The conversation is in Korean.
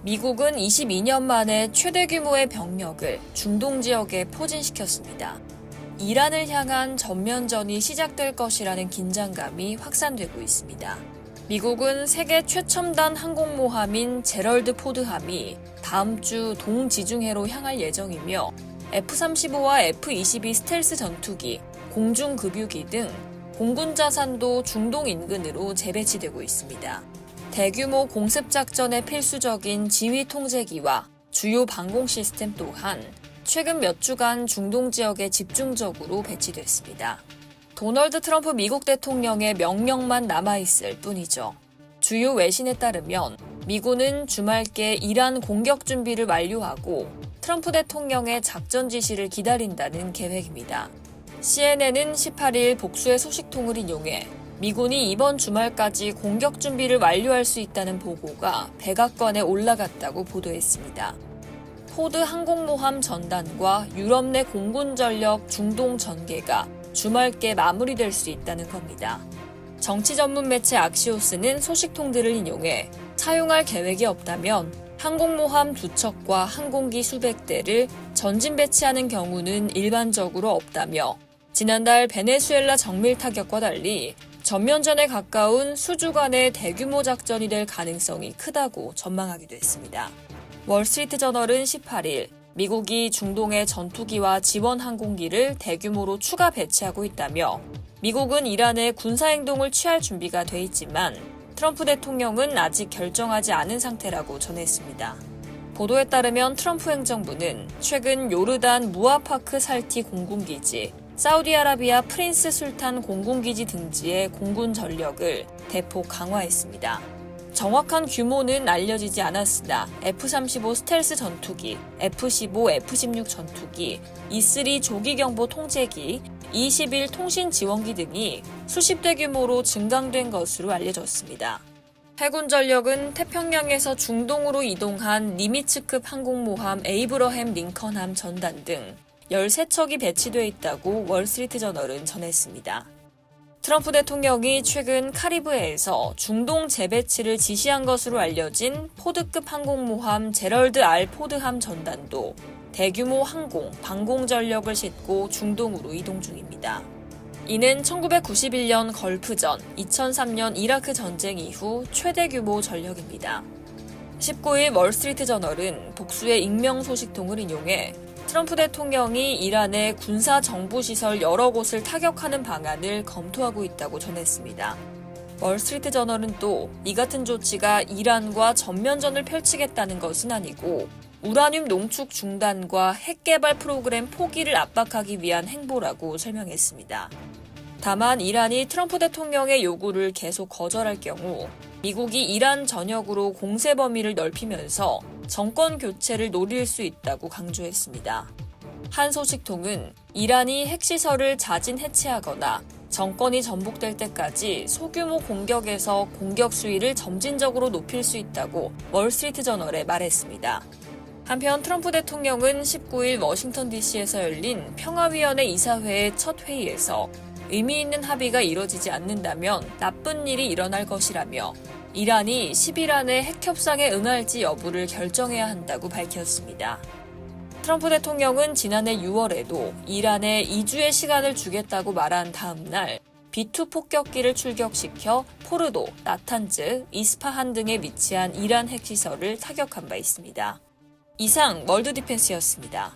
미국은 22년 만에 최대 규모의 병력을 중동 지역에 포진시켰습니다. 이란을 향한 전면전이 시작될 것이라는 긴장감이 확산되고 있습니다. 미국은 세계 최첨단 항공모함인 제럴드 포드함이 다음 주 동지중해로 향할 예정이며 F-35와 F-22 스텔스 전투기, 공중급유기 등 공군 자산도 중동 인근으로 재배치되고 있습니다. 대규모 공습작전에 필수적인 지휘 통제기와 주요 방공 시스템 또한 최근 몇 주간 중동 지역에 집중적으로 배치됐습니다. 도널드 트럼프 미국 대통령의 명령만 남아있을 뿐이죠. 주요 외신에 따르면 미군은 주말께 이란 공격 준비를 완료하고 트럼프 대통령의 작전 지시를 기다린다는 계획입니다. CNN은 18일 복수의 소식통을 인용해 미군이 이번 주말까지 공격 준비를 완료할 수 있다는 보고가 백악관에 올라갔다고 보도했습니다. 포드 항공모함 전단과 유럽 내 공군 전력 중동 전개가 주말께 마무리될 수 있다는 겁니다. 정치 전문 매체 악시오스는 소식통들을 인용해 사용할 계획이 없다면 항공모함 2척과 항공기 수백 대를 전진 배치하는 경우는 일반적으로 없다며 지난달 베네수엘라 정밀 타격과 달리 전면전에 가까운 수주간의 대규모 작전이 될 가능성이 크다고 전망하기도 했습니다. 월스트리트 저널은 18일 미국이 중동의 전투기와 지원 항공기를 대규모로 추가 배치하고 있다며 미국은 이란에 군사행동을 취할 준비가 돼 있지만 트럼프 대통령은 아직 결정하지 않은 상태라고 전했습니다. 보도에 따르면 트럼프 행정부는 최근 요르단 무아파크 살티 공군기지, 사우디아라비아 프린스 술탄 공군기지 등지의 공군 전력을 대폭 강화했습니다. 정확한 규모는 알려지지 않았으나 F-35 스텔스 전투기, F-15, F-16 전투기, E-3 조기경보 통제기, E-21 통신 지원기 등이 수십 대 규모로 증강된 것으로 알려졌습니다. 해군 전력은 태평양에서 중동으로 이동한 니미츠급 항공모함 에이브러햄 링컨함 전단 등 13척이 배치돼 있다고 월스트리트 저널은 전했습니다. 트럼프 대통령이 최근 카리브해에서 중동 재배치를 지시한 것으로 알려진 포드급 항공모함 제럴드 R 포드함 전단도 대규모 항공, 방공 전력을 싣고 중동으로 이동 중입니다. 이는 1991년 걸프전, 2003년 이라크 전쟁 이후 최대 규모 전력입니다. 19일 월스트리트 저널은 복수의 익명 소식통을 인용해 트럼프 대통령이 이란의 군사 정부시설 여러 곳을 타격하는 방안을 검토하고 있다고 전했습니다. 월스트리트 저널은 또 이 같은 조치가 이란과 전면전을 펼치겠다는 것은 아니고 우라늄 농축 중단과 핵 개발 프로그램 포기를 압박하기 위한 행보라고 설명했습니다. 다만 이란이 트럼프 대통령의 요구를 계속 거절할 경우 미국이 이란 전역으로 공세 범위를 넓히면서 정권 교체를 노릴 수 있다고 강조했습니다. 한 소식통은 이란이 핵시설을 자진 해체하거나 정권이 전복될 때까지 소규모 공격에서 공격 수위를 점진적으로 높일 수 있다고 월스트리트 저널에 말했습니다. 한편 트럼프 대통령은 19일 워싱턴 DC에서 열린 평화위원회 이사회의 첫 회의에서 의미 있는 합의가 이뤄지지 않는다면 나쁜 일이 일어날 것이라며 이란이 10일 안에 핵 협상에 응할지 여부를 결정해야 한다고 밝혔습니다. 트럼프 대통령은 지난해 6월에도 이란에 2주의 시간을 주겠다고 말한 다음 날 B-2 폭격기를 출격시켜 포르도, 나탄즈, 이스파한 등에 위치한 이란 핵시설을 타격한 바 있습니다. 이상 월드 디펜스였습니다.